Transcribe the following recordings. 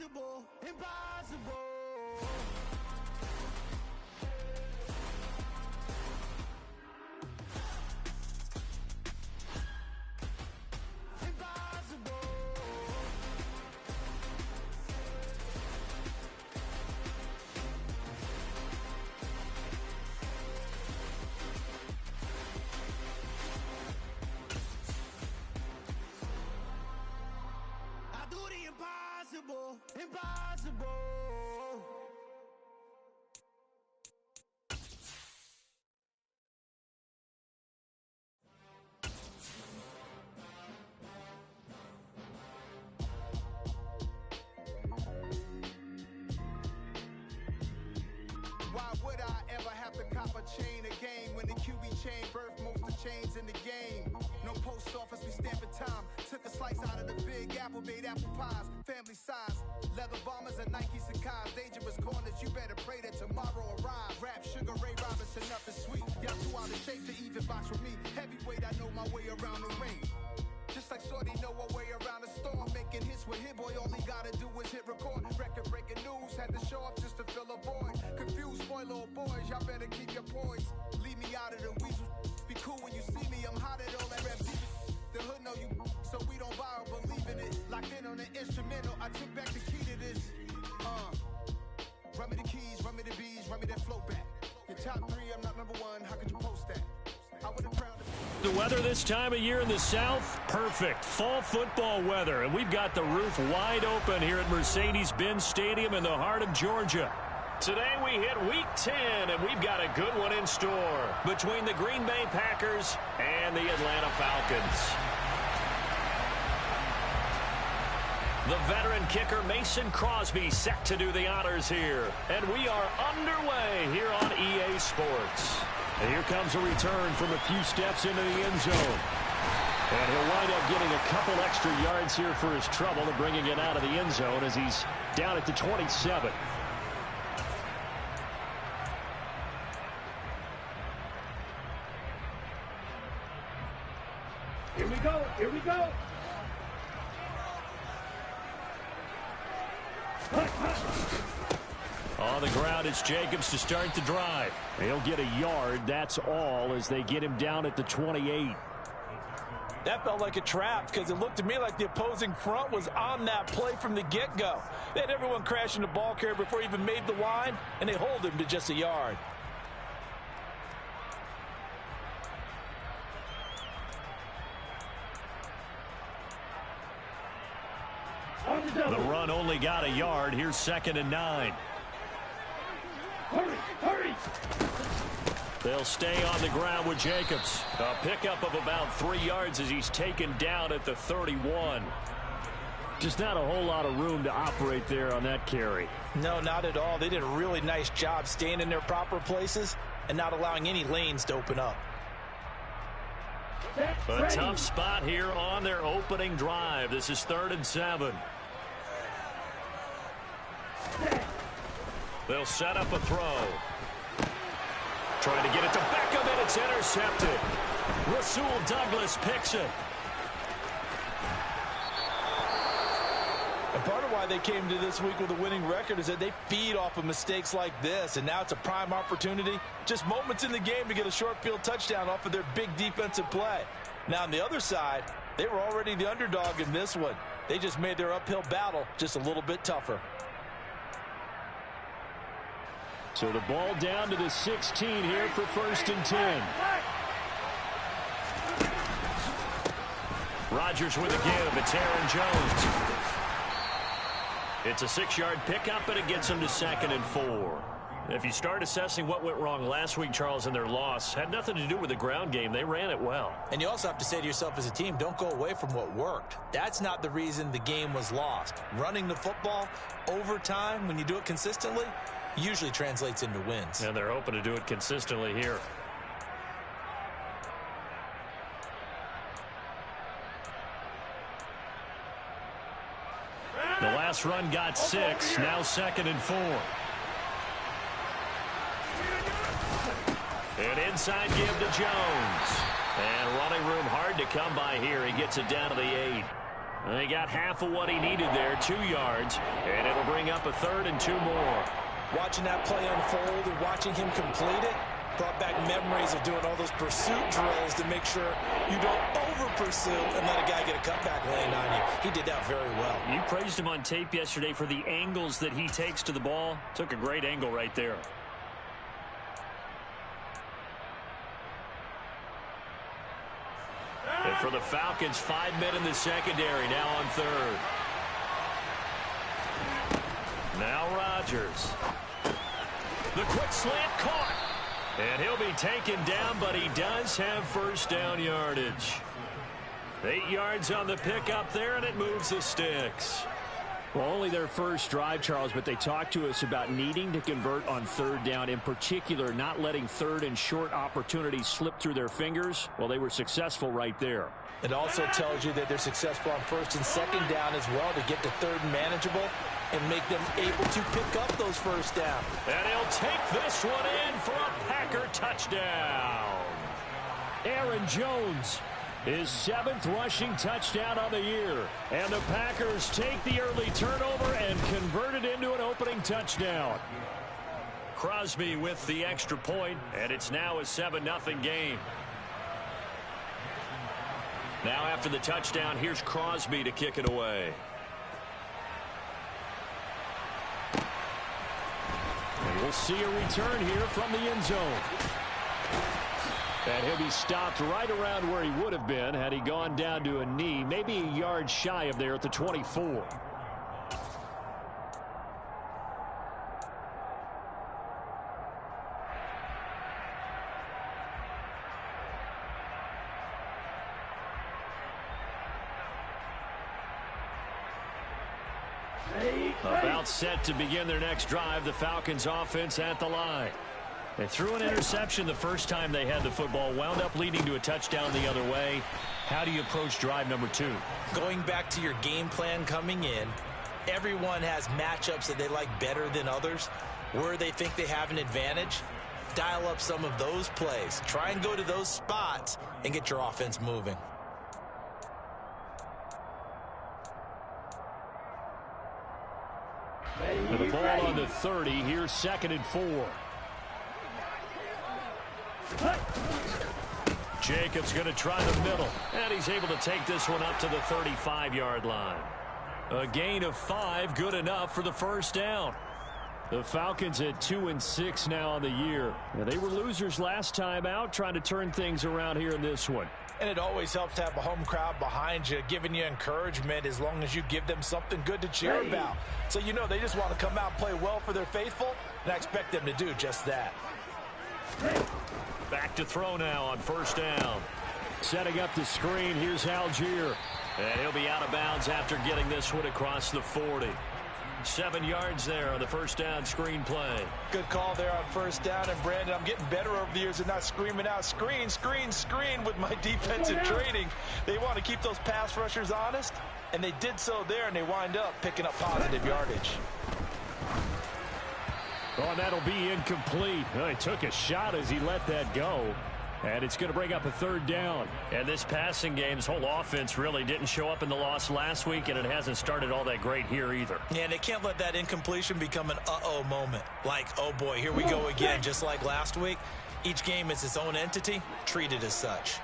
Impossible, impossible. Impossible, impossible. Why would I ever have to cop a chain again when the QB chain birthed most of chains in the game? No post office, we stamping time. Took a slice out of the big apple, made apple pies, family size. Leather bombers and Nike Sacai's. Dangerous corners, you better pray that tomorrow arrives. Rap, Sugar Ray Robinson, nothing sweet. Y'all too out of shape to even box with me. Heavyweight, I know my way around the ring. Just like Shorty know a way around the storm. Making hits with Hit Boy, all he gotta do is hit record. Record-breaking news, had to show up just to fill a void. Confused, boy, little boys, y'all better keep your poise. Leave me out of the weasel. Be cool when you see me, I'm hot at all that rap deep. The hood know you, so we don't buy or believe in it. Locked in on the instrumental, I took back the key to this. Run me the keys, run me the bees, run me that flow back. Your top three, I'm not number one, how could you post that? I would have crowned The weather this time of year in the South, perfect. Fall football weather, and we've got the roof wide open here at Mercedes-Benz Stadium in the heart of Georgia. Today we hit Week 10, and we've got a good one in store between the Green Bay Packers and the Atlanta Falcons. The veteran kicker Mason Crosby set to do the honors here, and we are underway here on EA Sports. And here comes a return from a few steps into the end zone. And he'll wind up getting a couple extra yards here for his trouble and bringing it out of the end zone as he's down at the 27. Here we go, here we go. On the ground, it's Jacobs to start the drive. He'll get a yard, that's all, as they get him down at the 28. That felt like a trap because it looked to me like the opposing front was on that play from the get-go. They had everyone crashing the ball carrier before he even made the line, and they hold him to just a yard. The run only got a yard. Here's 2nd and 9. Hurry, hurry. They'll stay on the ground with Jacobs. A pickup of about 3 yards as he's taken down at the 31. Just not a whole lot of room to operate there on that carry. No, not at all. They did a really nice job staying in their proper places and not allowing any lanes to open up. A tough spot here on their opening drive. This is 3rd and 7. They'll set up a throw. Trying to get it to Beckham, and it's intercepted. Rasul Douglas picks it. And part of why they came to this week with a winning record is that they feed off of mistakes like this, and now it's a prime opportunity. Just moments in the game to get a short field touchdown off of their big defensive play. Now on the other side, they were already the underdog in this one. They just made their uphill battle just a little bit tougher. So the ball down to the 16 here for 1st and 10. Rodgers with a give. It's Aaron Jones. It's a 6-yard pickup, and it gets him to 2nd and 4. If you start assessing what went wrong last week, Charles, in their loss, had nothing to do with the ground game. They ran it well. And you also have to say to yourself as a team, don't go away from what worked. That's not the reason the game was lost. Running the football over time, when you do it consistently, usually translates into wins. And they're hoping to do it consistently here. The last run got 6. Now 2nd and 4. An inside give to Jones. And running room hard to come by here. He gets it down to the 8. He got half of what he needed there, 2 yards, and it'll bring up a 3rd and 2 more. Watching that play unfold and watching him complete it brought back memories of doing all those pursuit drills to make sure you don't over-pursue and let a guy get a cutback lane on you. He did that very well. You praised him on tape yesterday for the angles that he takes to the ball. Took a great angle right there. And for the Falcons, 5 men in the secondary, now on 3rd. Now Rodgers. The quick slant caught. And he'll be taken down, but he does have first down yardage. 8 yards on the pickup there, and it moves the sticks. Well, only their first drive, Charles, but they talked to us about needing to convert on 3rd down, in particular not letting 3rd and short opportunities slip through their fingers. Well, they were successful right there. It also tells you that they're successful on 1st and 2nd down as well to get to 3rd and manageable and make them able to pick up those first downs. And he'll take this one in for a Packer touchdown. Aaron Jones, his 7th rushing touchdown on the year. And the Packers take the early turnover and convert it into an opening touchdown. Crosby with the extra point, and it's now a 7-0 game. Now after the touchdown, here's Crosby to kick it away. And we'll see a return here from the end zone. And he'll be stopped right around where he would have been had he gone down to a knee, maybe a yard shy of there at the 24. About set to begin their next drive, the Falcons offense at the line. They threw an interception the first time they had the football, wound up leading to a touchdown the other way. How do you approach drive number 2? Going back to your game plan coming in, everyone has matchups that they like better than others. Where they think they have an advantage, dial up some of those plays. Try and go to those spots and get your offense moving. With the ball on the 30, here's 2nd and 4. Jacobs going to try the middle, and he's able to take this one up to the 35-yard line. A gain of 5, good enough for the first down. The Falcons at 2-6 now on the year. They were losers last time out, trying to turn things around here in this one. And it always helps to have a home crowd behind you, giving you encouragement as long as you give them something good to cheer about. So you know they just want to come out and play well for their faithful, and I expect them to do just that. Back to throw now on first down. Setting up the screen, here's Algier. And he'll be out of bounds after getting this one across the 40. 7 yards there on the first down screen play. Good call there on first down. And, Brandon, I'm getting better over the years and not screaming out, screen, screen, screen with my defensive training. They want to keep those pass rushers honest, and they did so there, and they wind up picking up positive yardage. Oh, and that'll be incomplete. He took a shot as he let that go. And it's going to bring up a 3rd down. And this passing game's whole offense really didn't show up in the loss last week, and it hasn't started all that great here either. Yeah, and they can't let that incompletion become an uh-oh moment. Like, oh boy, here we go again, just like last week. Each game is its own entity, treated as such.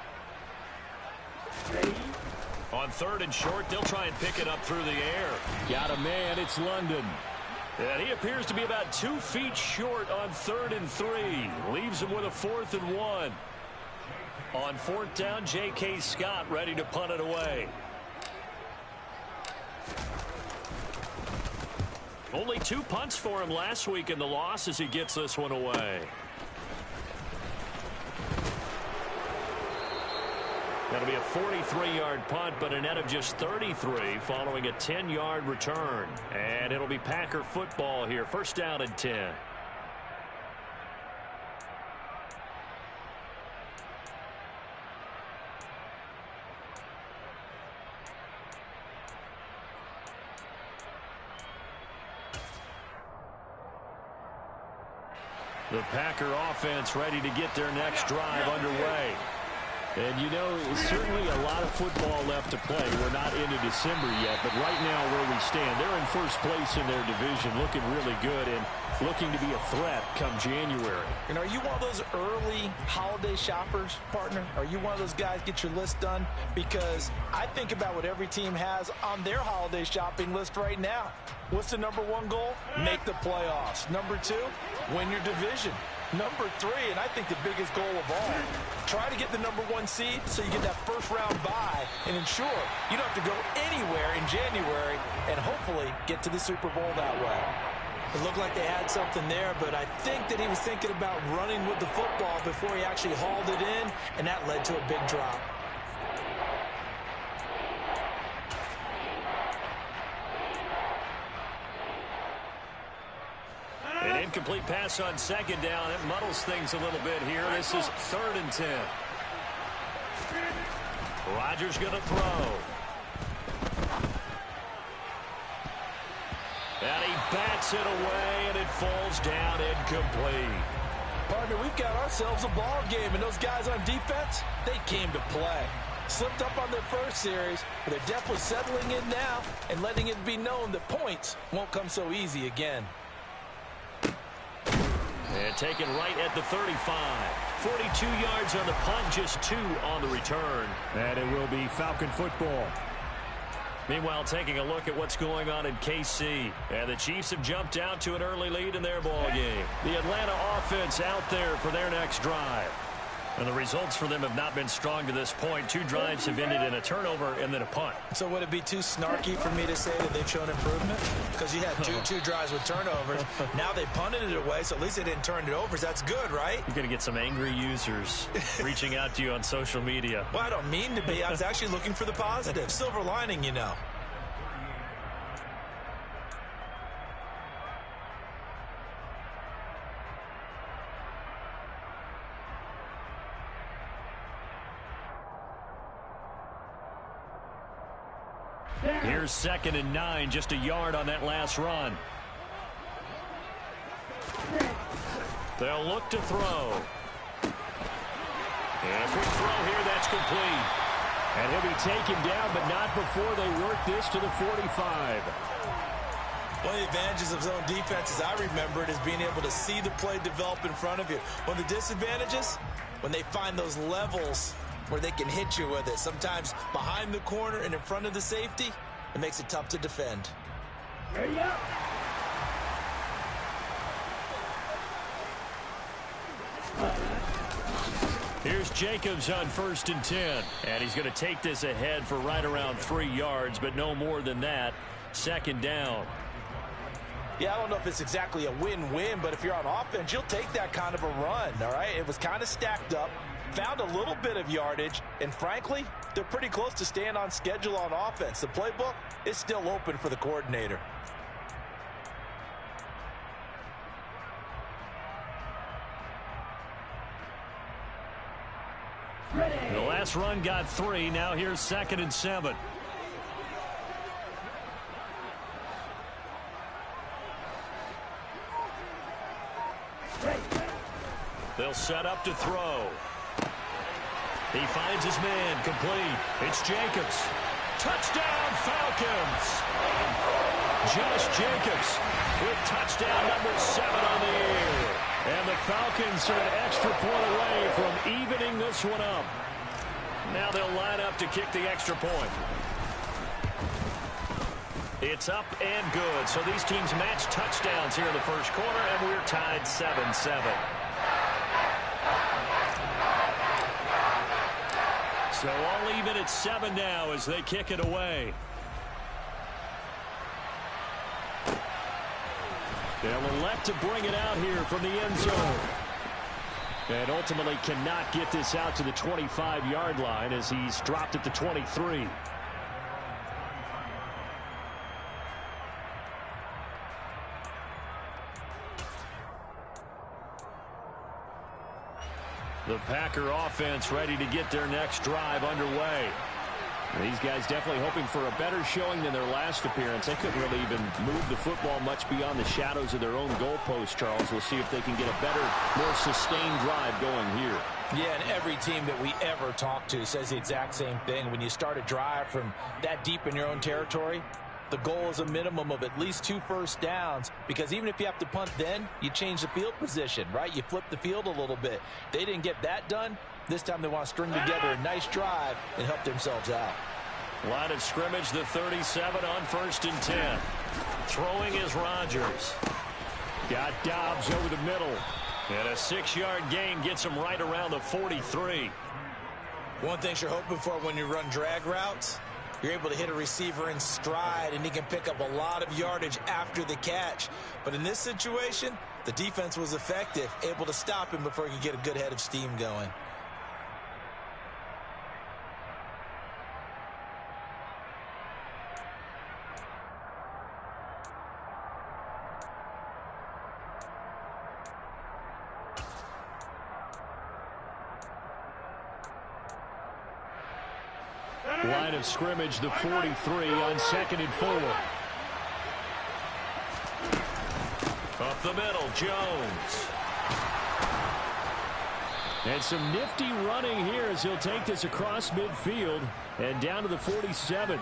On 3rd and short, they'll try and pick it up through the air. Got a man, it's London. And he appears to be about 2 feet short on 3rd and 3. Leaves him with a 4th and 1. On 4th down, J.K. Scott ready to punt it away. Only 2 punts for him last week in the loss as he gets this one away. That'll be a 43-yard punt, but a net of just 33 following a 10-yard return. And it'll be Packer football here. First down and 10. The Packer offense ready to get their next drive underway. And, you know, certainly a lot of football left to play. We're not into December yet, but right now where we stand, they're in first place in their division, looking really good and looking to be a threat come January. And are you one of those early holiday shoppers, partner? Are you one of those guys get your list done? Because I think about what every team has on their holiday shopping list right now. What's the number one goal? Make the playoffs. Number two, win your division. Number three, and I think the biggest goal of all, try to get the number one seed so you get that first round bye and ensure you don't have to go anywhere in January and hopefully get to the Super Bowl that way. It looked like they had something there, but I think that he was thinking about running with the football before he actually hauled it in, and that led to a big drop. An incomplete pass on second down. It muddles things a little bit here. This is 3rd and 10. Rodgers going to throw. And he bats it away, and it falls down incomplete. Partner, we've got ourselves a ball game, and those guys on defense, they came to play. Slipped up on their first series, but they're definitely settling in now and letting it be known that points won't come so easy again. And taken right at the 35. 42 yards on the punt, just 2 on the return. And it will be Falcon football. Meanwhile, taking a look at what's going on in KC. And the Chiefs have jumped out to an early lead in their ball game. The Atlanta offense out there for their next drive. And the results for them have not been strong to this point. 2 drives have ended in a turnover and then a punt. So would it be too snarky for me to say that they've shown improvement? Because you had two drives with turnovers. Now they punted it away, so at least they didn't turn it over. That's good, right? You're going to get some angry users reaching out to you on social media. Well, I don't mean to be. I was actually looking for the positive. Silver lining, you know. Here's 2nd and 9, just a yard on that last run. They'll look to throw. And a quick throw here, that's complete. And he'll be taken down, but not before they work this to the 45. One of the advantages of zone defense, as I remember it, is being able to see the play develop in front of you. One of the disadvantages, when they find those levels where they can hit you with it. Sometimes behind the corner and in front of the safety, it makes it tough to defend. Hurry up. Here's Jacobs on 1st and 10. And he's going to take this ahead for right around 3 yards, but no more than that. 2nd down. Yeah, I don't know if it's exactly a win-win, but if you're on offense, you'll take that kind of a run, all right? It was kind of stacked up, found a little bit of yardage, and frankly, they're pretty close to staying on schedule on offense. The playbook is still open for the coordinator. The last run got 3. Now here's 2nd and 7. They'll set up to throw. He finds his man, complete. It's Jacobs. Touchdown, Falcons! Josh Jacobs with touchdown number 7 on the year. And the Falcons are an extra point away from evening this one up. Now they'll line up to kick the extra point. It's up and good. So these teams match touchdowns here in the first quarter, and we're tied 7-7. So all even at 7 now as they kick it away. They'll elect to bring it out here from the end zone. And ultimately cannot get this out to the 25-yard line as he's dropped at the 23. The Packer offense ready to get their next drive underway. These guys definitely hoping for a better showing than their last appearance. They couldn't really even move the football much beyond the shadows of their own goalpost, Charles. We'll see if they can get a better, more sustained drive going here. Yeah, and every team that we ever talk to says the exact same thing. When you start a drive from that deep in your own territory, the goal is a minimum of at least 2 first downs, because even if you have to punt then, you change the field position, right? You flip the field a little bit. They didn't get that done. This time they want to string together a nice drive and help themselves out. Line of scrimmage, the 37 on 1st and 10. Throwing is Rodgers. Got Dobbs over the middle. And a 6-yard gain gets him right around the 43. One thing you're hoping for when you run drag routes, you're able to hit a receiver in stride, and he can pick up a lot of yardage after the catch. But in this situation, the defense was effective, able to stop him before he could get a good head of steam going. Line of scrimmage, the 43 on 2nd and 4. Up the middle, Jones. And some nifty running here as he'll take this across midfield and down to the 47.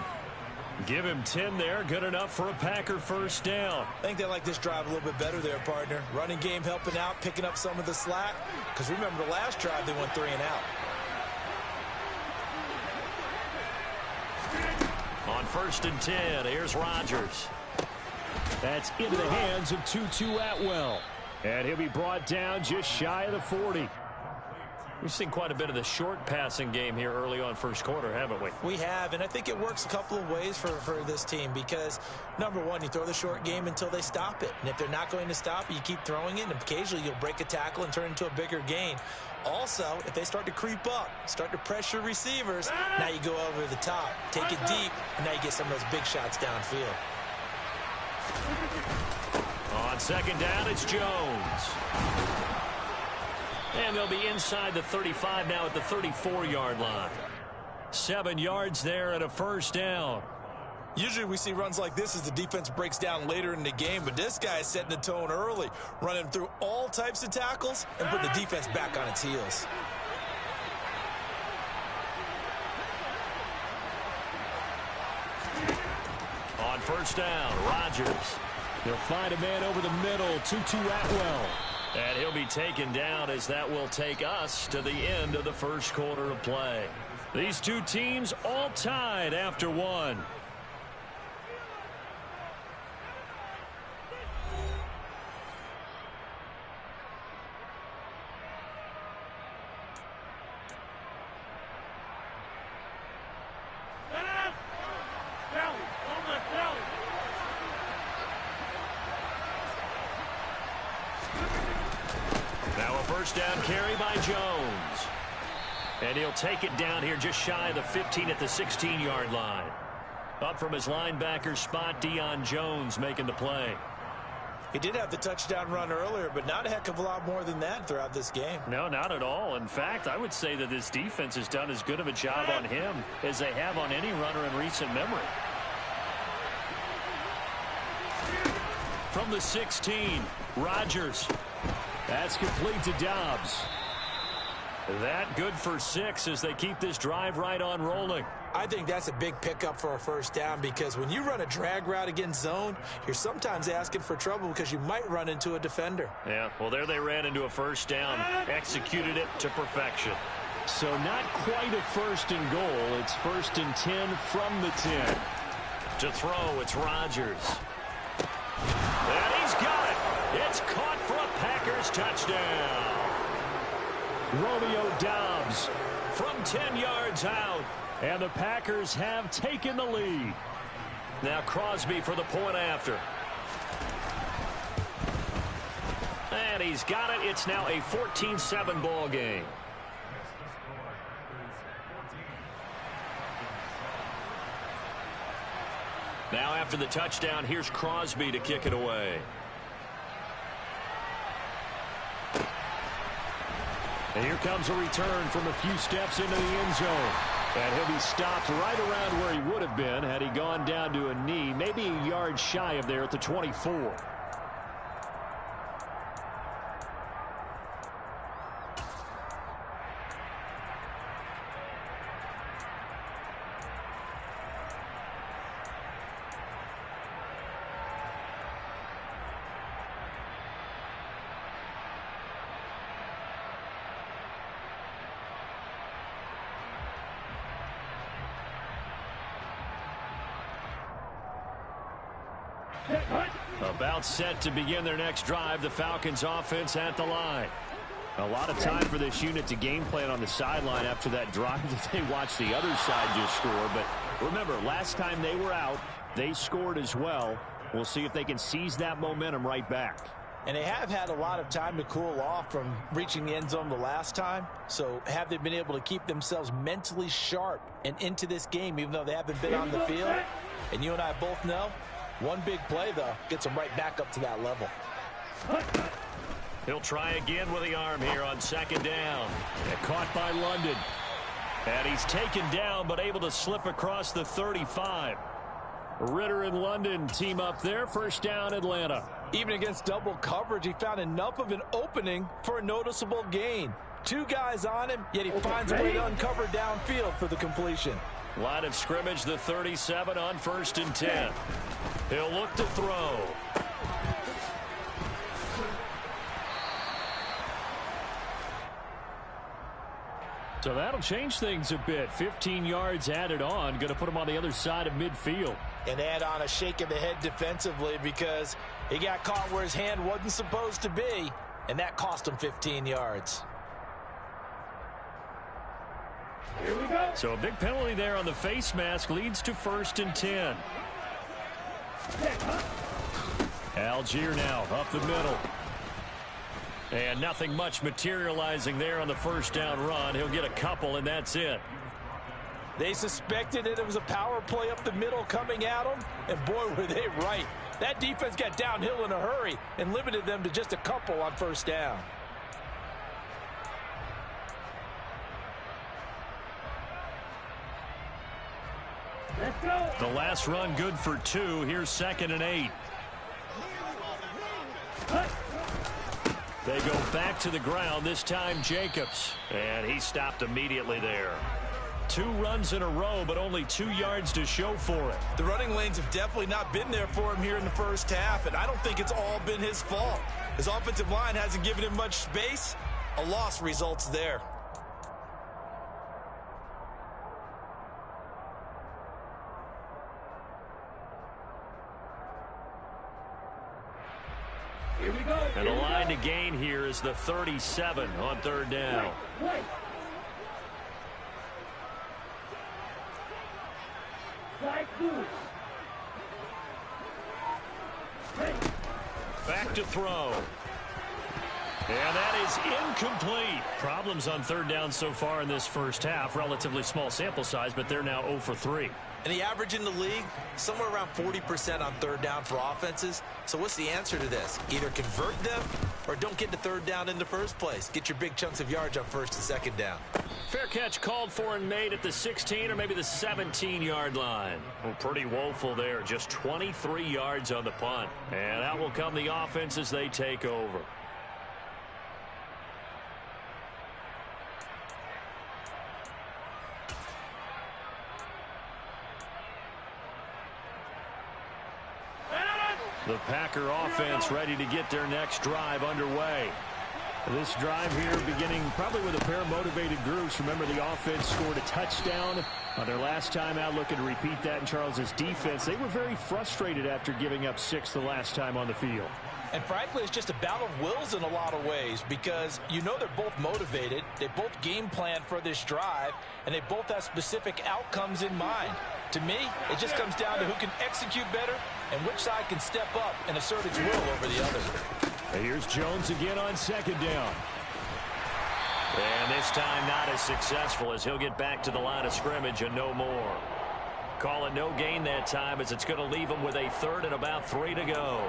Give him 10 there, good enough for a Packer first down. I think they like this drive a little bit better there, partner. Running game helping out, picking up some of the slack. Because remember the last drive, they went 3 and out. On 1st and 10, here's Rodgers. That's into the hands of Tutu Atwell. And he'll be brought down just shy of the 40. We've seen quite a bit of the short passing game here early on first quarter, haven't we? We have, and I think it works a couple of ways for this team because, number one, you throw the short game until they stop it. And if they're not going to stop it, you keep throwing it, and occasionally you'll break a tackle and turn it into a bigger gain. Also, if they start to creep up, start to pressure receivers, now you go over the top, take it deep, and now you get some of those big shots downfield. On 2nd down, it's Jones. And they'll be inside the 35 now at the 34-yard line. 7 yards there and a first down. Usually we see runs like this as the defense breaks down later in the game, but this guy is setting the tone early, running through all types of tackles and put the defense back on its heels. On 1st down, Rodgers. He'll find a man over the middle, Tutu Atwell. And he'll be taken down as that will take us to the end of the first quarter of play. These two teams all tied after 1. First down carry by Jones. And he'll take it down here just shy of the 15 at the 16-yard line. Up from his linebacker spot, Deion Jones making the play. He did have the touchdown run earlier, but not a heck of a lot more than that throughout this game. No, not at all. In fact, I would say that this defense has done as good of a job on him as they have on any runner in recent memory. From the 16, Rodgers. That's complete to Dobbs. That good for 6 as they keep this drive right on rolling. I think that's a big pickup for a first down because when you run a drag route against zone, you're sometimes asking for trouble because you might run into a defender. Yeah, well, there they ran into a first down, executed it to perfection. So not quite a 1st and goal. It's 1st and 10 from the 10. To throw, it's Rodgers. And he's got it. It's caught for a Packers touchdown. Romeo Doubs from 10 yards out. And the Packers have taken the lead. Now Crosby for the point after. And he's got it. It's now a 14-7 ball game. Now after the touchdown, here's Crosby to kick it away. And here comes a return from a few steps into the end zone. And he'll be stopped right around where he would have been had he gone down to a knee, maybe a yard shy of there at the 24. About set to begin their next drive. The Falcons offense at the line. A lot of time for this unit to game plan on the sideline after that drive that they watched the other side just score. But remember, last time they were out, they scored as well. We'll see if they can seize that momentum right back. And they have had a lot of time to cool off from reaching the end zone the last time. So have they been able to keep themselves mentally sharp and into this game, even though they haven't been on the field? And you and I both know, one big play, though, gets them right back up to that level. He'll try again with the arm here on second down. And caught by London. And he's taken down, but able to slip across the 35. Ritter and London team up there. First down, Atlanta. Even against double coverage, he found enough of an opening for a noticeable gain. Two guys on him, yet he finds a way to uncover downfield for the completion. Line of scrimmage, the 37 on 1st and 10. He'll look to throw. So that'll change things a bit. 15 yards added on. Going to put him on the other side of midfield. And add on a shake of the head defensively because he got caught where his hand wasn't supposed to be, and that cost him 15 yards. Here we go. So a big penalty there on the face mask leads to 1st and 10. Algier now up the middle. And nothing much materializing there on the first down run. He'll get a couple, and that's it. They suspected that it was a power play up the middle coming at them, and boy, were they right. That defense got downhill in a hurry and limited them to just a couple on first down. Let's go. The last run good for 2. Here's 2nd and 8. They go back to the ground, this time Jacobs. And he stopped immediately there. 2 runs in a row, but only 2 yards to show for it. The running lanes have definitely not been there for him here in the first half, and I don't think it's all been his fault. His offensive line hasn't given him much space. A loss results there. Here we go. And the line to gain here is the 37 on 3rd down. Right. Side move. Back to throw. And that is incomplete. Problems on 3rd down so far in this first half. Relatively small sample size, but they're now 0 for 3. And the average in the league, somewhere around 40% on 3rd down for offenses. So what's the answer to this? Either convert them or don't get to 3rd down in the first place. Get your big chunks of yards on 1st and 2nd down. Fair catch called for and made at the 16 or maybe the 17-yard line. Well, pretty woeful there. Just 23 yards on the punt. And that will come the offense as they take over. The Packer offense ready to get their next drive underway. This drive here beginning probably with a pair of motivated groups. Remember, the offense scored a touchdown on their last time out, looking to repeat that in Charles's defense. They were very frustrated after giving up 6 the last time on the field. And frankly, it's just a battle of wills in a lot of ways because you know they're both motivated. They both game plan for this drive, and they both have specific outcomes in mind. To me, it just comes down to who can execute better and which side can step up and assert its will over the other. And here's Jones again on 2nd down. And this time not as successful as he'll get back to the line of scrimmage and no more. Call it no gain that time as it's going to leave him with a 3rd and about 3 to go.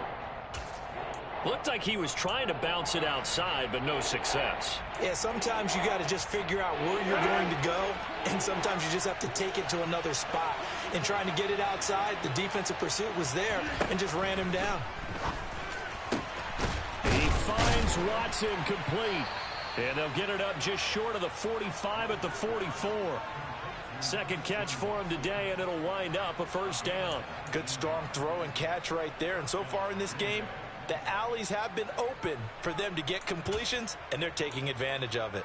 Looked like he was trying to bounce it outside, but no success. Yeah, sometimes you got to just figure out where you're going to go, and sometimes you just have to take it to another spot. And trying to get it outside, the defensive pursuit was there and just ran him down. He finds Watson complete. And they'll get it up just short of the 45 at the 44. Second catch for him today, and it'll wind up a 1st down. Good strong throw and catch right there. And so far in this game, the alleys have been open for them to get completions, and they're taking advantage of it.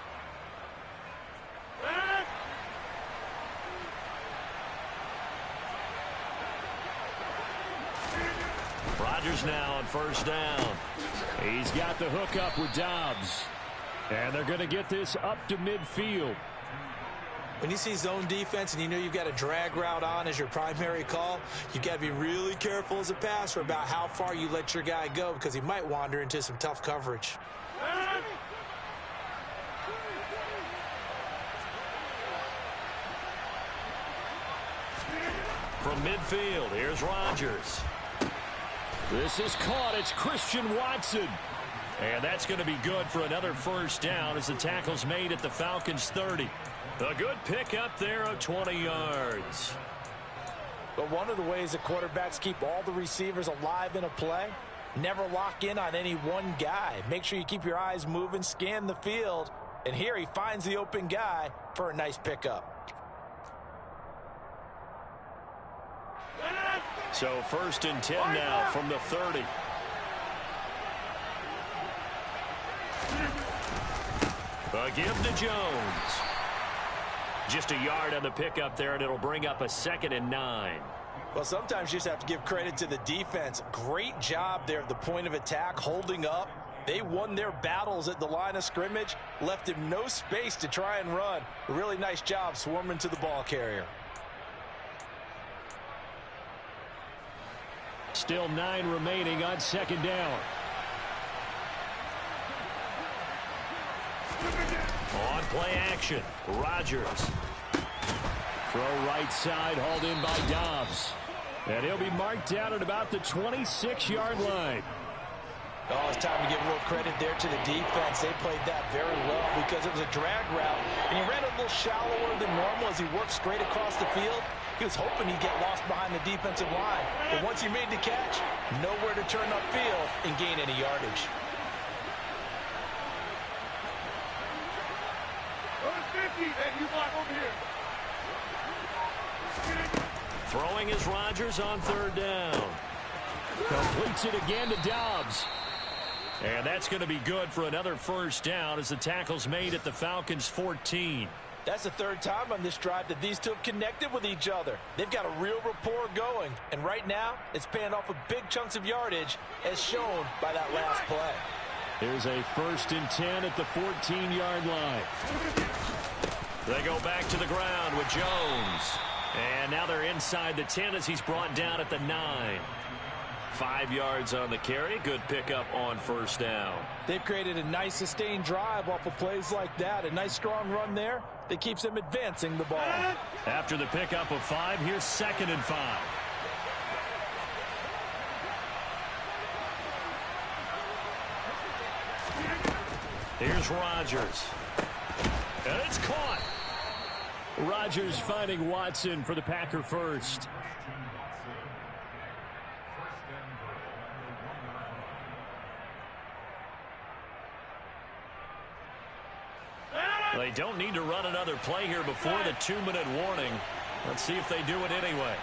Rodgers now on first down. He's got the hook up with Dobbs. And they're going to get this up to midfield. When you see zone defense and you know you've got a drag route on as your primary call, you've got to be really careful as a passer about how far you let your guy go because he might wander into some tough coverage. From midfield, here's Rodgers. This is caught. It's Christian Watson. And that's going to be good for another first down as the tackle's made at the Falcons' 30. A good pickup there of 20 yards. But one of the ways that quarterbacks keep all the receivers alive in a play, never lock in on any one guy. Make sure you keep your eyes moving, scan the field. And here he finds the open guy for a nice pickup. So first and 10 now from the 30. A give to Jones. Just a yard on the pickup there, and it'll bring up a 2nd and 9. Well, sometimes you just have to give credit to the defense. Great job there at the point of attack, holding up. They won their battles at the line of scrimmage, left him no space to try and run. A really nice job swarming to the ball carrier. Still 9 remaining on 2nd down. On play action, Rodgers. Throw right side, hauled in by Dobbs. And he'll be marked down at about the 26-yard line. Oh, it's time to give a little credit there to the defense. They played that very well because it was a drag route. And he ran a little shallower than normal as he worked straight across the field. He was hoping he'd get lost behind the defensive line. But once he made the catch, nowhere to turn upfield and gain any yardage. Throwing is Rodgers on 3rd down. Completes it again to Dobbs. And that's going to be good for another first down as the tackle's made at the Falcons' 14. That's the 3rd time on this drive that these two have connected with each other. They've got a real rapport going. And right now, it's paying off with big chunks of yardage as shown by that last play. Here's a 1st and 10 at the 14-yard line. They go back to the ground with Jones. And now they're inside the 10 as he's brought down at the 9. 5 yards on the carry. Good pickup on first down. They've created a nice sustained drive off of plays like that. A nice strong run there that keeps them advancing the ball. After the pickup of 5, here's 2nd and 5. Here's Rodgers. And it's caught. Rodgers finding Watson for the Packer first. They don't need to run another play here before the 2-minute warning. Let's see if they do it anyway.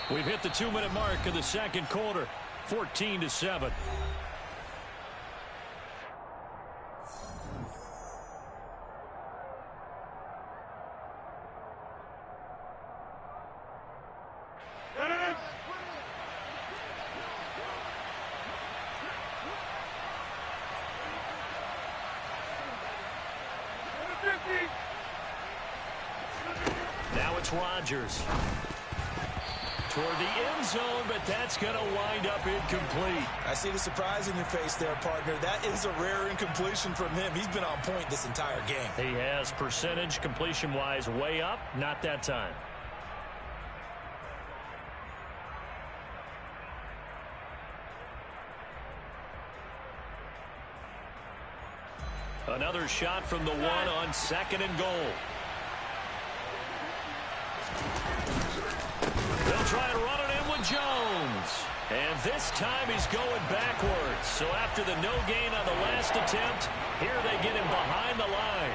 We've hit the 2-minute mark of the 2nd quarter. 14-7. Now it's Rodgers. Toward the end zone, but that's going to wind up incomplete. I see the surprise in your face there, partner. That is a rare incompletion from him. He's been on point this entire game. He has percentage completion-wise way up. Not that time. Another shot from the 1 on 2nd and goal. They'll try and run it in with Jones. And this time he's going backwards. So after the no gain on the last attempt, here they get him behind the line.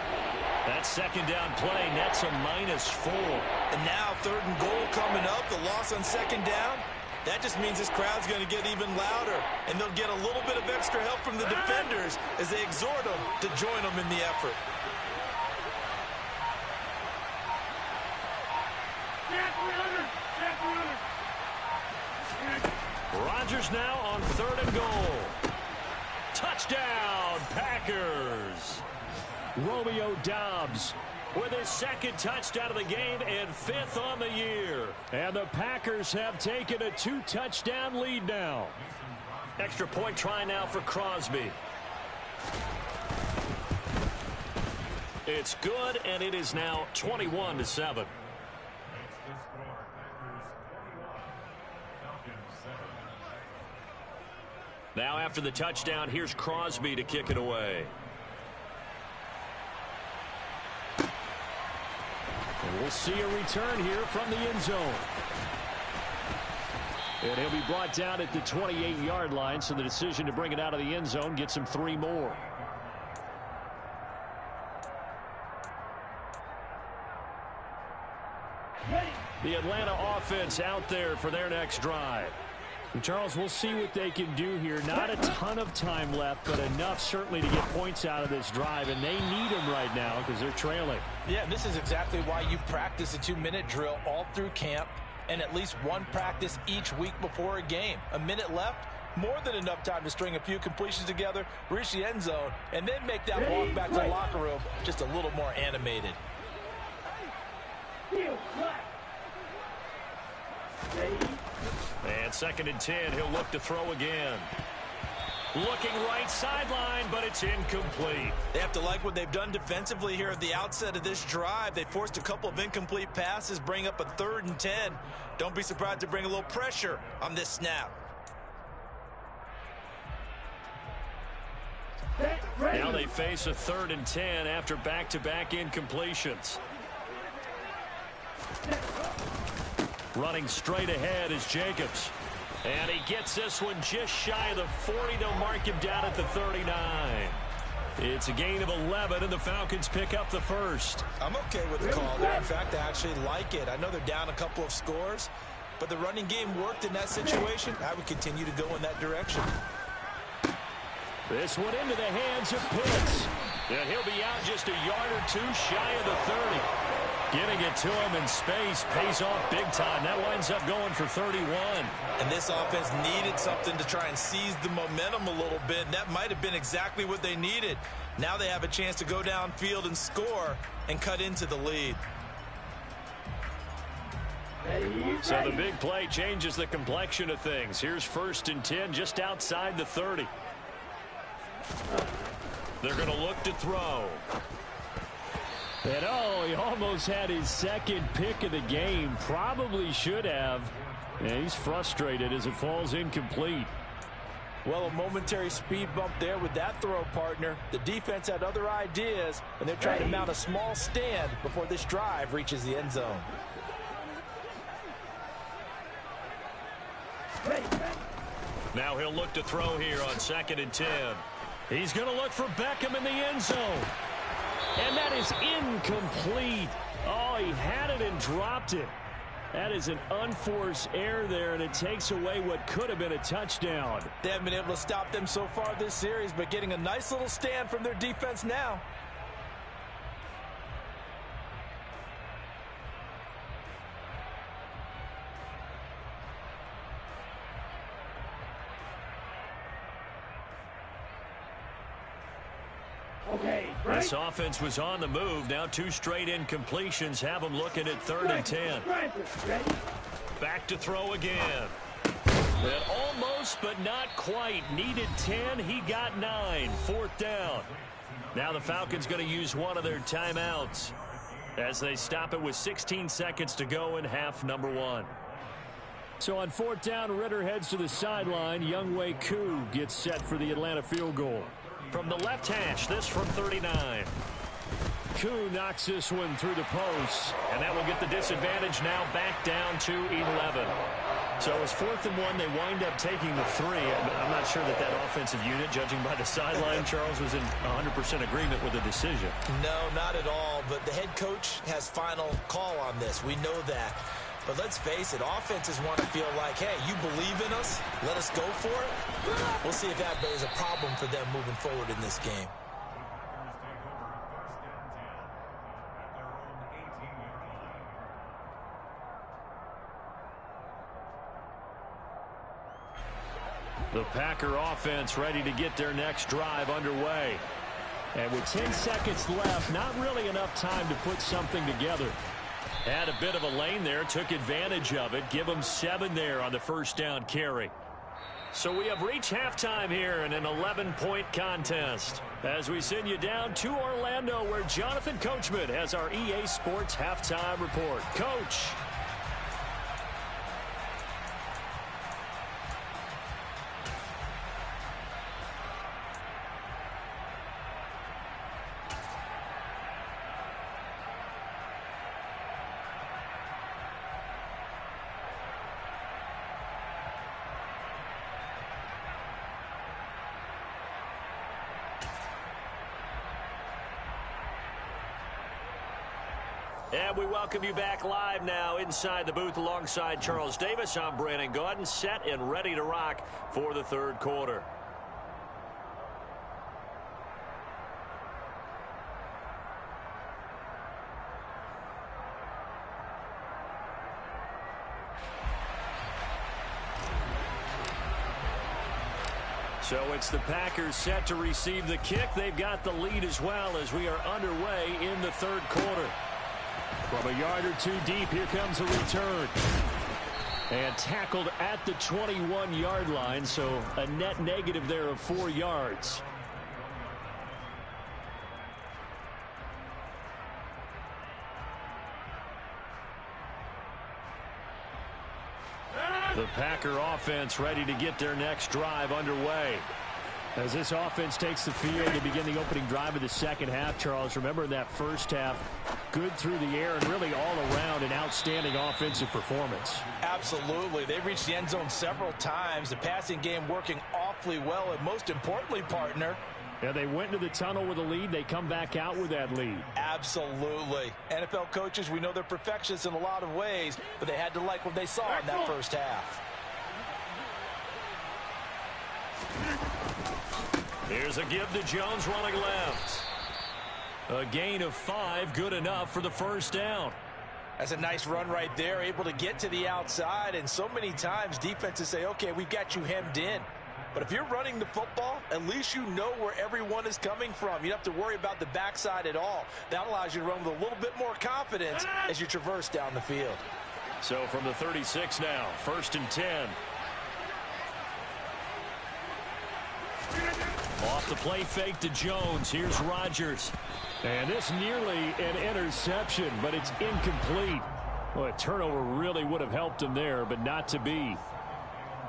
That 2nd down play nets a -4. And now 3rd and goal coming up. The loss on 2nd down. That just means this crowd's going to get even louder. And they'll get a little bit of extra help from the defenders as they exhort them to join them in the effort. Rodgers now on 3rd and goal. Touchdown, Packers. Romeo Doubs with his 2nd touchdown of the game and 5th on the year. And the Packers have taken a 2-touchdown lead now. Extra point try now for Crosby. It's good, and it is now 21-7. Now after the touchdown, here's Crosby to kick it away. And we'll see a return here from the end zone. And he'll be brought down at the 28-yard line, so the decision to bring it out of the end zone gets him 3 more. The Atlanta offense out there for their next drive. And Charles, we'll see what they can do here. Not a ton of time left, but enough certainly to get points out of this drive, and they need them right now because they're trailing. Yeah, this is exactly why you practice a 2-minute drill all through camp and at least one practice each week before a game. A minute left, more than enough time to string a few completions together, reach the end zone, and then make that walk back to the locker room just a little more animated. And 2nd and 10, he'll look to throw again. Looking right sideline, but it's incomplete. They have to like what they've done defensively here at the outset of this drive. They forced a couple of incomplete passes, bring up a 3rd and 10. Don't be surprised to bring a little pressure on this snap. Now they face a 3rd and 10 after back-to-back incompletions. Running straight ahead is Jacobs. And he gets this one just shy of the 40. They'll mark him down at the 39. It's a gain of 11, and the Falcons pick up the 1st. I'm okay with the call there. In fact, I actually like it. I know they're down a couple of scores, but the running game worked in that situation. I would continue to go in that direction. This one into the hands of Pitts. And he'll be out just a yard or 2 shy of the 30. Getting it to him in space pays off big time. That winds up going for 31. And this offense needed something to try and seize the momentum a little bit. And that might have been exactly what they needed. Now they have a chance to go downfield and score and cut into the lead. So the big play changes the complexion of things. Here's 1st and 10 just outside the 30. They're going to look to throw. And he almost had his 2nd pick of the game. Probably should have. And he's frustrated as it falls incomplete. Well, a momentary speed bump there with that throw, partner. The defense had other ideas, and they're trying to mount a small stand before this drive reaches the end zone. Now he'll look to throw here on 2nd and 10. He's going to look for Beckham in the end zone. And that is incomplete. Oh, he had it and dropped it. That is an unforced error there, and it takes away what could have been a touchdown. They haven't been able to stop them so far this series, but getting a nice little stand from their defense now. This offense was on the move. Now 2 straight incompletions have them looking at 3rd and 10. Back to throw again. And almost, but not quite. Needed 10. He got 9. 4th down. Now the Falcons going to use one of their timeouts as they stop it with 16 seconds to go in half number 1. So on 4th down, Ritter heads to the sideline. Younghoe Koo gets set for the Atlanta field goal. From the left hash, this from 39. Koo knocks this one through the post, and that will get the disadvantage now back down to 11. So it's 4th and 1. They wind up taking the 3. I'm not sure that offensive unit, judging by the sideline, Charles, was in 100% agreement with the decision. No, not at all. But the head coach has final call on this. We know that. But let's face it, offenses want to feel like, hey, you believe in us, let us go for it. We'll see if that is a problem for them moving forward in this game. The Packer offense ready to get their next drive underway. And with 10 seconds left, not really enough time to put something together. Had a bit of a lane there, took advantage of it. Give them 7 there on the first down carry. So we have reached halftime here in an 11-point contest. As we send you down to Orlando, where Jonathan Coachman has our EA Sports Halftime Report. Coach. And we welcome you back live now inside the booth alongside Charles Davis. I'm Brandon Gaudin, set and ready to rock for the third quarter. So it's the Packers set to receive the kick. They've got the lead as well as we are underway in the third quarter. From a yard or two deep, here comes a return. And tackled at the 21-yard line, so a net negative there of 4 yards. The Packer offense ready to get their next drive underway. As this offense takes the field to begin the opening drive of the second half, Charles, remember in that first half, good through the air and really all around an outstanding offensive performance. Absolutely. They reached the end zone several times. The passing game working awfully well, and most importantly, partner, yeah, they went into the tunnel with a lead. They come back out with that lead. Absolutely. NFL coaches, we know they're perfectionists in a lot of ways, but they had to like what they saw in that first half. Here's a give to Jones running left. A gain of 5, good enough for the first down. That's a nice run right there, able to get to the outside, and so many times defenses say, okay, we've got you hemmed in. But if you're running the football, at least you know where everyone is coming from. You don't have to worry about the backside at all. That allows you to run with a little bit more confidence as you traverse down the field. So from the 36 now, 1st and 10. Off the play fake to Jones. Here's Rodgers. And this nearly an interception, but it's incomplete. Well, a turnover really would have helped him there, but not to be.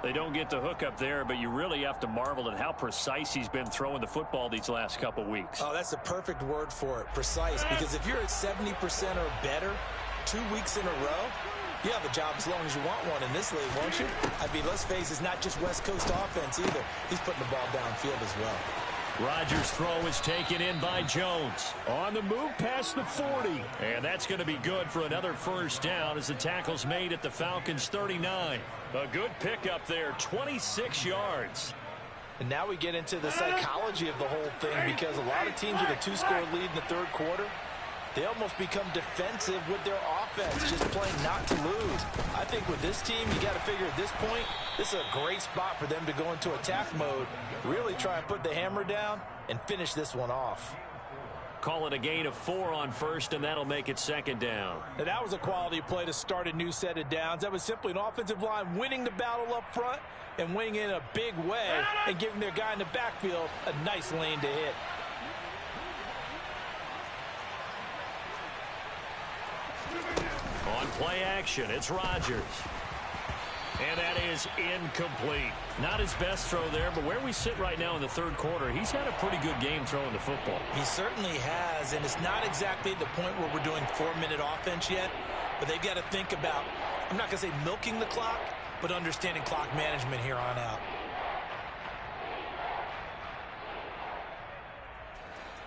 They don't get the hook up there, but you really have to marvel at how precise he's been throwing the football these last couple weeks. Oh, that's the perfect word for it, precise. Because if you're at 70% or better 2 weeks in a row, you have a job as long as you want one in this league, won't you? I mean, let's face it, it's not just West Coast offense either. He's putting the ball downfield as well. Rodgers' throw is taken in by Jones. On the move past the 40. And that's going to be good for another first down as the tackle's made at the Falcons' 39. A good pickup there, 26 yards. And now we get into the psychology of the whole thing, because a lot of teams with a 2-score lead in the third quarter, they almost become defensive with their offense, just playing not to lose. I think with this team, you got to figure at this point, this is a great spot for them to go into attack mode, really try and put the hammer down and finish this one off. Call it a gain of 4 on first, and that'll make it 2nd down. Now that was a quality play to start a new set of downs. That was simply an offensive line winning the battle up front and winning in a big way and giving their guy in the backfield a nice lane to hit. On play action, it's Rodgers. And that is incomplete. Not his best throw there, but where we sit right now in the third quarter, he's had a pretty good game throwing the football. He certainly has, and it's not exactly the point where we're doing 4-minute offense yet, but they've got to think about, I'm not going to say milking the clock, but understanding clock management here on out.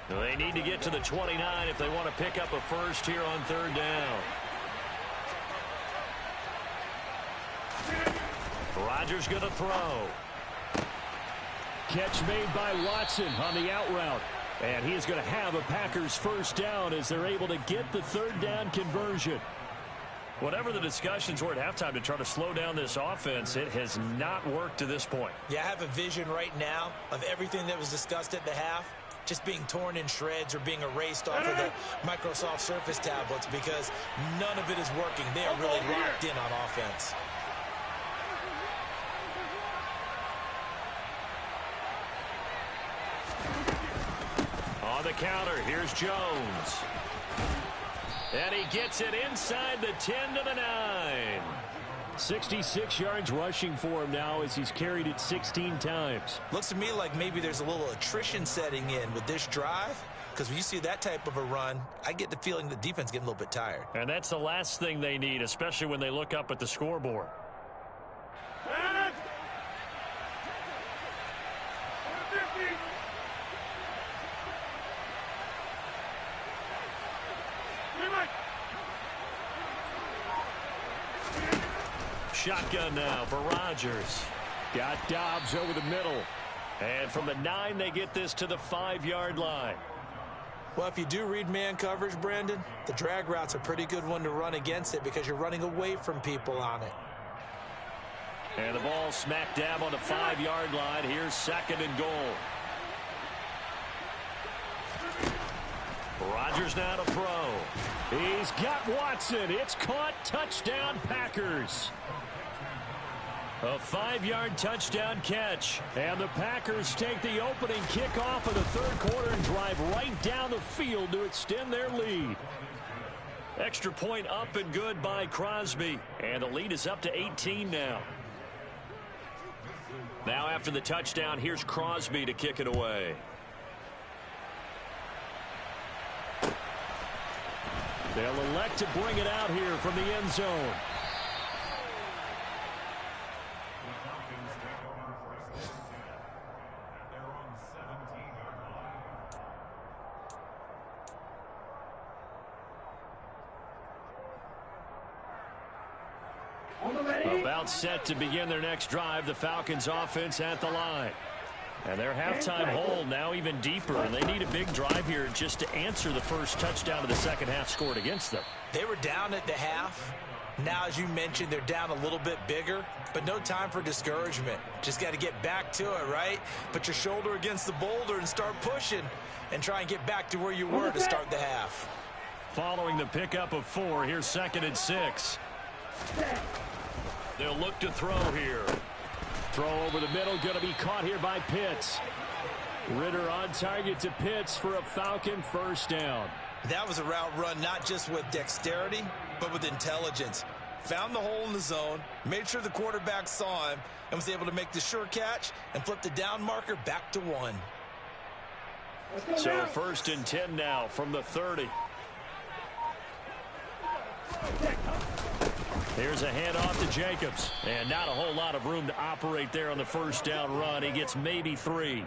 They need to get to the 29 if they want to pick up a first here on 3rd down. Rodgers going to throw. Catch made by Watson on the out route. And he is going to have a Packers first down as they're able to get the 3rd down conversion. Whatever the discussions were at halftime to try to slow down this offense, it has not worked to this point. Yeah, I have a vision right now of everything that was discussed at the half just being torn in shreds or being erased off of the Microsoft Surface tablets because none of it is working. They are really locked in on offense. On the counter, here's Jones. And he gets it inside the 10 to the 9. 66 yards rushing for him now as he's carried it 16 times. Looks to me like maybe there's a little attrition setting in with this drive, because when you see that type of a run, I get the feeling the defense getting a little bit tired. And that's the last thing they need, especially when they look up at the scoreboard. Shotgun now for Rodgers. Got Dobbs over the middle. And from the 9, they get this to the 5-yard line. Well, if you do read man coverage, Brandon, the drag route's a pretty good one to run against it because you're running away from people on it. And the ball smack dab on the 5-yard line. Here's 2nd and goal. Rodgers now to throw. He's got Watson. It's caught. Touchdown, Packers. A 5-yard touchdown catch. And the Packers take the opening kickoff of the third quarter and drive right down the field to extend their lead. Extra point up and good by Crosby. And the lead is up to 18 now. Now after the touchdown, here's Crosby to kick it away. They'll elect to bring it out here from the end zone. About set to begin their next drive, the Falcons offense at the line. And their halftime hole now even deeper, and they need a big drive here just to answer the first touchdown of the second half scored against them. They were down at the half. Now, as you mentioned, they're down a little bit bigger, but no time for discouragement. Just got to get back to it, right? Put your shoulder against the boulder and start pushing and try and get back to where you were to start the half. Following the pickup of 4, here's 2nd and 6. They'll look to throw here. Throw over the middle, going to be caught here by Pitts. Ritter on target to Pitts for a Falcon first down. That was a route run not just with dexterity, but with intelligence. Found the hole in the zone, made sure the quarterback saw him, and was able to make the sure catch and flip the down marker back to 1. So 1st and 10 now from the 30. Here's a handoff to Jacobs. And not a whole lot of room to operate there on the first down run. He gets maybe 3.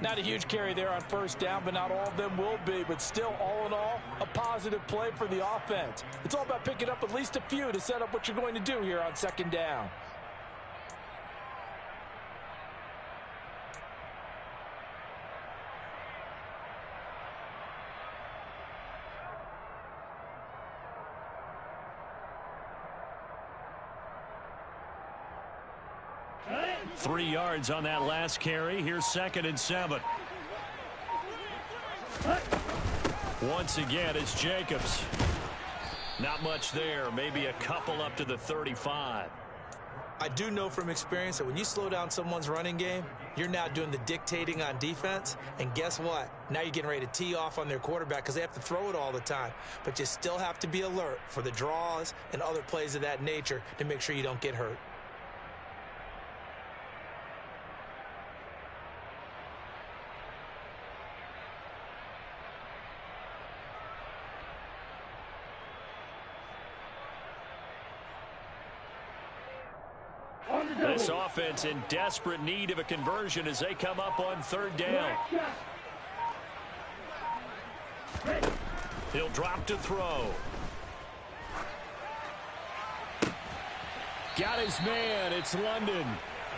Not a huge carry there on first down, but not all of them will be. But still, all in all, a positive play for the offense. It's all about picking up at least a few to set up what you're going to do here on 2nd down. Three yards on that last carry. Here's 2nd and 7. Once again, it's Jacobs. Not much there. Maybe a couple up to the 35. I do know from experience that when you slow down someone's running game, you're now doing the dictating on defense. And guess what? Now you're getting ready to tee off on their quarterback because they have to throw it all the time. But you still have to be alert for the draws and other plays of that nature to make sure you don't get hurt. This offense in desperate need of a conversion as they come up on 3rd down. He'll drop to throw. Got his man. It's London.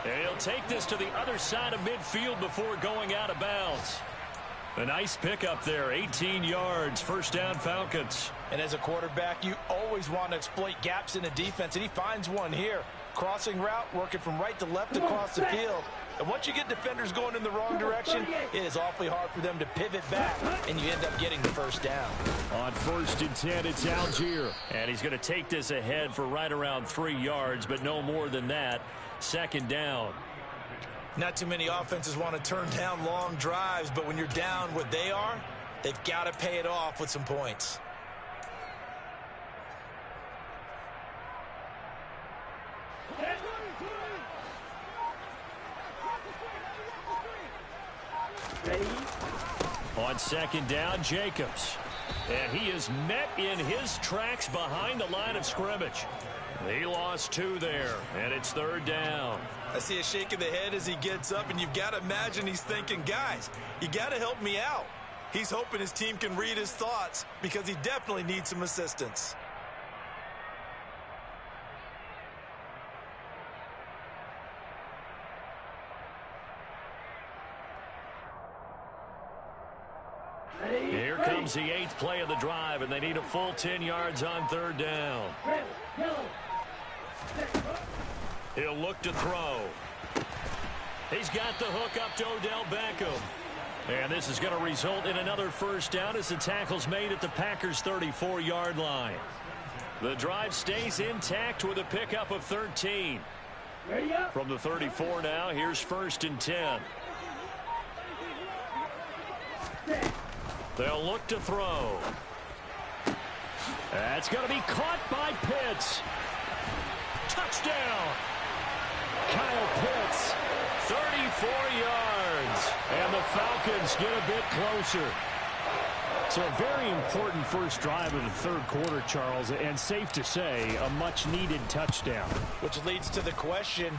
And he'll take this to the other side of midfield before going out of bounds. A nice pickup there, 18 yards, first down Falcons. And as a quarterback, you always want to exploit gaps in the defense, and he finds one here. Crossing route, working from right to left across the field. And once you get defenders going in the wrong direction, it is awfully hard for them to pivot back, and you end up getting the first down. On 1st and 10, it's Algier. And he's going to take this ahead for right around 3 yards, but no more than that. 2nd down. Not too many offenses want to turn down long drives, but when you're down what they are, they've got to pay it off with some points. Ready? On 2nd down, Jacobs. And he is met in his tracks behind the line of scrimmage. He lost 2 there, and it's 3rd down. I see a shake of the head as he gets up, and you've got to imagine he's thinking, guys, you got to help me out. He's hoping his team can read his thoughts because he definitely needs some assistance. Here comes the 8th play of the drive, and they need a full 10 yards on 3rd down. He'll look to throw. He's got the hook up to Odell Beckham. And this is going to result in another first down as the tackle's made at the Packers' 34-yard line. The drive stays intact with a pickup of 13. From the 34 now, here's 1st and 10. They'll look to throw. That's going to be caught by Pitts. Touchdown. Kyle Pitts, 34 yards. And the Falcons get a bit closer. So a very important first drive of the 3rd quarter, Charles, and safe to say, a much-needed touchdown. Which leads to the question,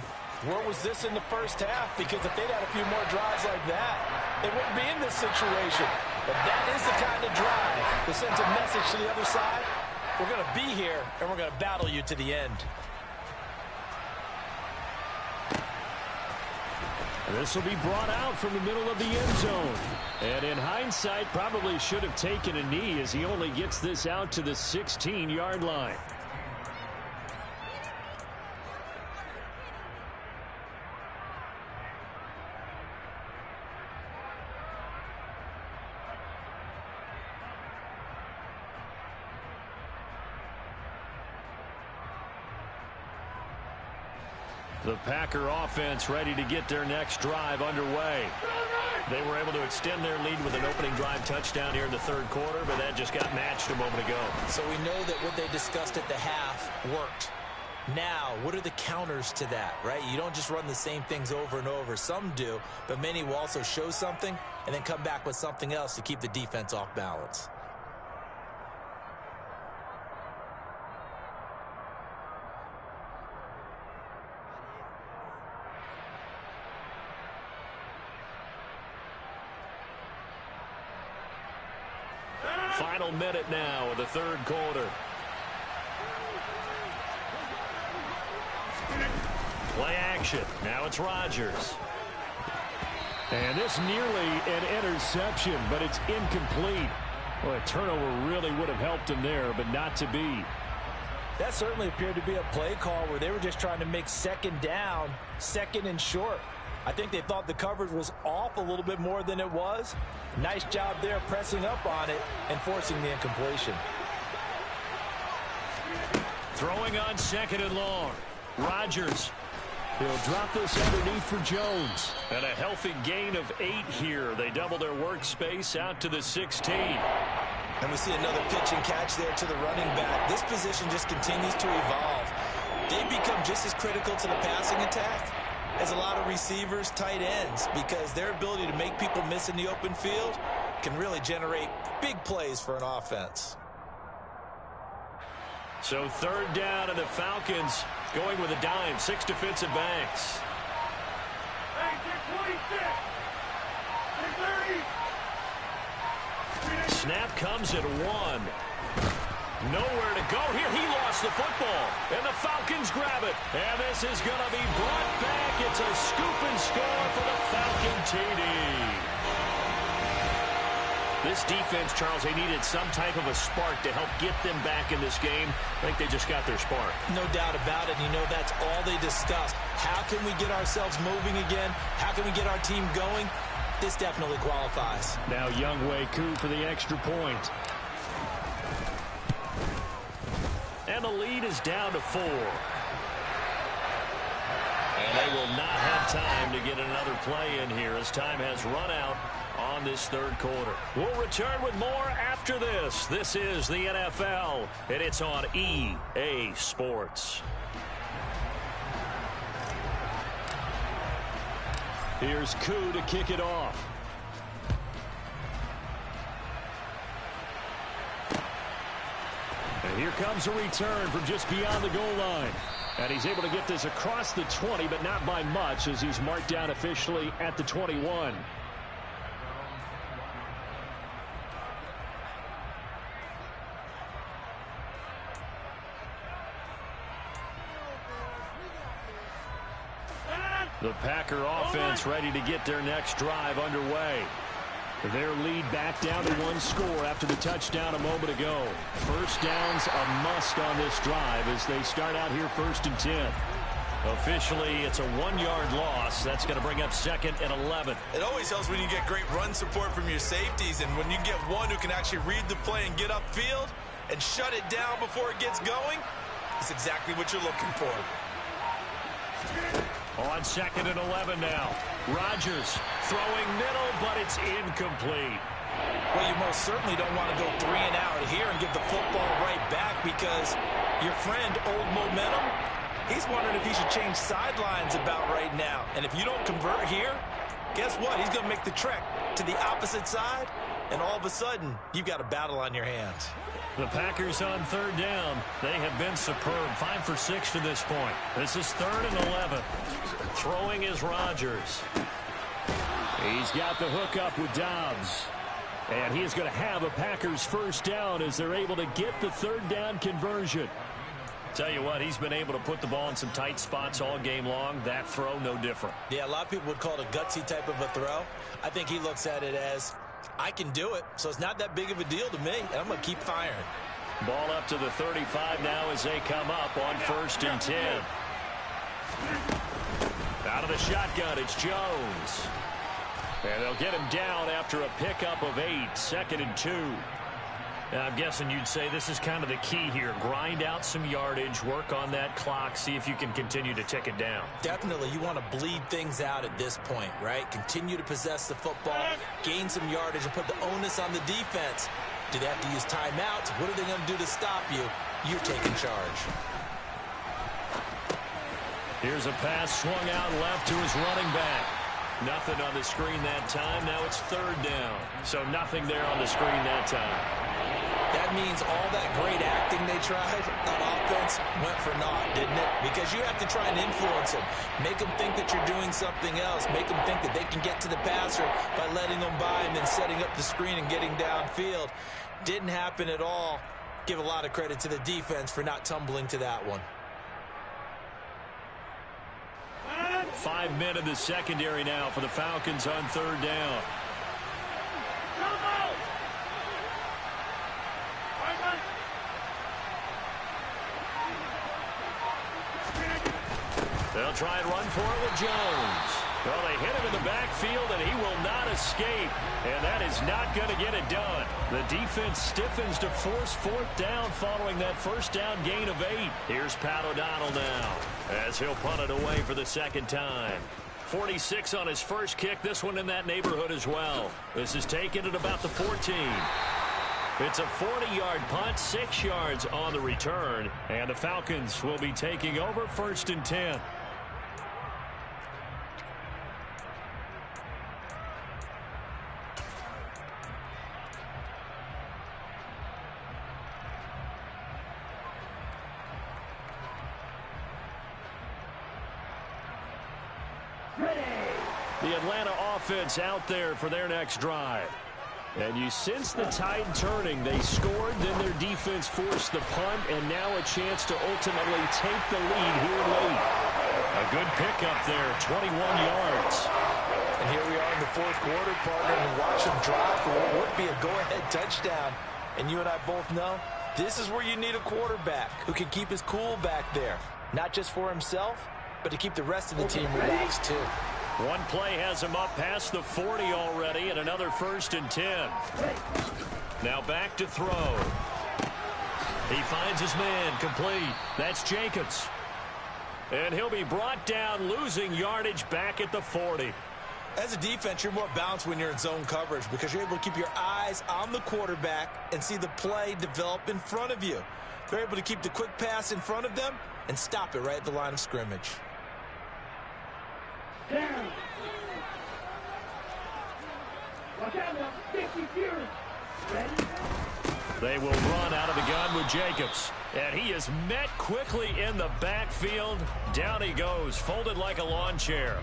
where was this in the first half? Because if they'd had a few more drives like that, they wouldn't be in this situation. But that is the kind of drive that sends a message to the other side. We're going to be here, and we're going to battle you to the end. This will be brought out from the middle of the end zone. And in hindsight, probably should have taken a knee as he only gets this out to the 16-yard line. The Packer offense ready to get their next drive underway. They were able to extend their lead with an opening drive touchdown here in the 3rd quarter, but that just got matched a moment ago. So we know that what they discussed at the half worked. Now, what are the counters to that, right? You don't just run the same things over and over. Some do, but many will also show something and then come back with something else to keep the defense off balance. Final minute now of the 3rd quarter. Play action. Now it's Rodgers. And this nearly an interception, but it's incomplete. Well, a turnover really would have helped him there, but not to be. That certainly appeared to be a play call where they were just trying to make 2nd down, 2nd and short. I think they thought the coverage was off a little bit more than it was. Nice job there pressing up on it and forcing the incompletion. Throwing on 2nd and long. Rodgers. He'll drop this underneath for Jones. And a healthy gain of 8 here. They double their workspace out to the 16. And we see another pitch and catch there to the running back. This position just continues to evolve. They become just as critical to the passing attack as a lot of receivers, tight ends, because their ability to make people miss in the open field can really generate big plays for an offense. So 3rd down, and the Falcons going with a dime. 6 defensive backs. Snap comes at 1. Nowhere to go here. He lost the football, and the Falcons grab it. And this is going to be brought back. It's a scoop and score for the Falcon TD. This defense, Charles, they needed some type of a spark to help get them back in this game. I think they just got their spark. No doubt about it. You know, that's all they discussed. How can we get ourselves moving again? How can we get our team going? This definitely qualifies. Now Younghoe Koo for the extra point. And the lead is down to 4. And they will not have time to get another play in here as time has run out on this third quarter. We'll return with more after this. This is the NFL, and it's on EA Sports. Here's Koo to kick it off. And here comes a return from just beyond the goal line. And he's able to get this across the 20, but not by much, as he's marked down officially at the 21. The Packer offense ready to get their next drive underway. Their lead back down to 1 score after the touchdown a moment ago. First down's a must on this drive as they start out here 1st and 10. Officially, it's a 1-yard loss. That's going to bring up 2nd and 11. It always helps when you get great run support from your safeties, and when you get one who can actually read the play and get upfield and shut it down before it gets going, it's exactly what you're looking for. On 2nd and 11 now. Rodgers throwing middle, but it's incomplete. Well, you most certainly don't want to go 3 and out here and give the football right back, because your friend, Old Momentum, he's wondering if he should change sidelines about right now. And if you don't convert here, guess what? He's going to make the trek to the opposite side, and all of a sudden, you've got a battle on your hands. The Packers on 3rd down. They have been superb. 5 for 6 to this point. This is 3rd and 11. Throwing is Rodgers. He's got the hook up with Dobbs. And he's going to have a Packers first down as they're able to get the 3rd down conversion. Tell you what, he's been able to put the ball in some tight spots all game long. That throw, no different. Yeah, a lot of people would call it a gutsy type of a throw. I think he looks at it as, I can do it, so it's not that big of a deal to me, and I'm going to keep firing. Ball up to the 35 now as they come up on 1st and 10. Out of the shotgun, it's Jones. And they'll get him down after a pickup of 8, 2nd and 2. Now, I'm guessing you'd say this is kind of the key here. Grind out some yardage, work on that clock, see if you can continue to tick it down. Definitely. You want to bleed things out at this point, right? Continue to possess the football, gain some yardage, and put the onus on the defense. Do they have to use timeouts? What are they going to do to stop you? You're taking charge. Here's a pass swung out left to his running back. Nothing on the screen that time. Now it's 3rd down. So nothing there on the screen that time. That means all that great acting they tried on offense went for naught, didn't it? Because you have to try and influence them. Make them think that you're doing something else. Make them think that they can get to the passer by letting them by and then setting up the screen and getting downfield. Didn't happen at all. Give a lot of credit to the defense for not tumbling to that one. 5 men in the secondary now for the Falcons on 3rd down. They'll try and run for it with Jones. Well, they hit him in the backfield, and he will not escape. And that is not going to get it done. The defense stiffens to force 4th down following that first down gain of 8. Here's Pat O'Donnell now as he'll punt it away for the 2nd time. 46 on his first kick. This one in that neighborhood as well. This is taken at about the 14. It's a 40-yard punt, 6 yards on the return. And the Falcons will be taking over 1st and 10. The Atlanta offense out there for their next drive. And you sense the tide turning. They scored, then their defense forced the punt, and now a chance to ultimately take the lead here late. A good pickup there, 21 yards. And here we are in the fourth quarter, partner, and watch him drop for what would be a go-ahead touchdown. And you and I both know this is where you need a quarterback who can keep his cool back there, not just for himself, but to keep the rest of the team relaxed too. One play has him up past the 40 already, and another 1st and 10. Now back to throw. He finds his man complete. That's Jacobs. And he'll be brought down, losing yardage back at the 40. As a defense, you're more balanced when you're in zone coverage because you're able to keep your eyes on the quarterback and see the play develop in front of you. They're able to keep the quick pass in front of them and stop it right at the line of scrimmage. Down. Watch out now. 50 Fury. Ready? They will run out of the gun with Jacobs. And he is met quickly in the backfield. Down he goes, folded like a lawn chair.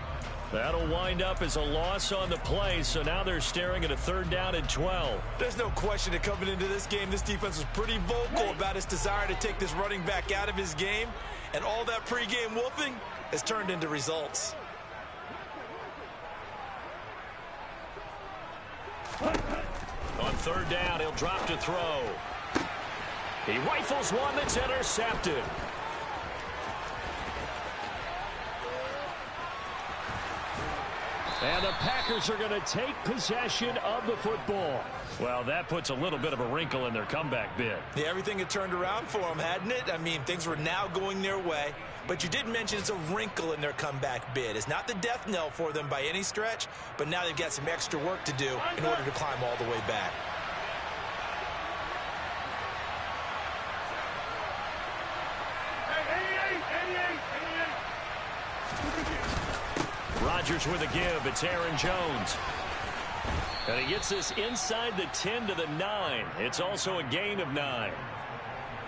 That'll wind up as a loss on the play, so now they're staring at a 3rd down and 12. There's no question that coming into this game, this defense was pretty vocal about its desire to take this running back out of his game, and all that pregame wolfing has turned into results. On 3rd down, he'll drop to throw. He rifles one that's intercepted. And the Packers are going to take possession of the football. Well, that puts a little bit of a wrinkle in their comeback bid. Yeah, everything had turned around for them, hadn't it? I mean, things were now going their way. But you did mention it's a wrinkle in their comeback bid. It's not the death knell for them by any stretch, but now they've got some extra work to do in order to climb all the way back. Rodgers with a give. It's Aaron Jones. And he gets this inside the 10 to the 9. It's also a gain of 9.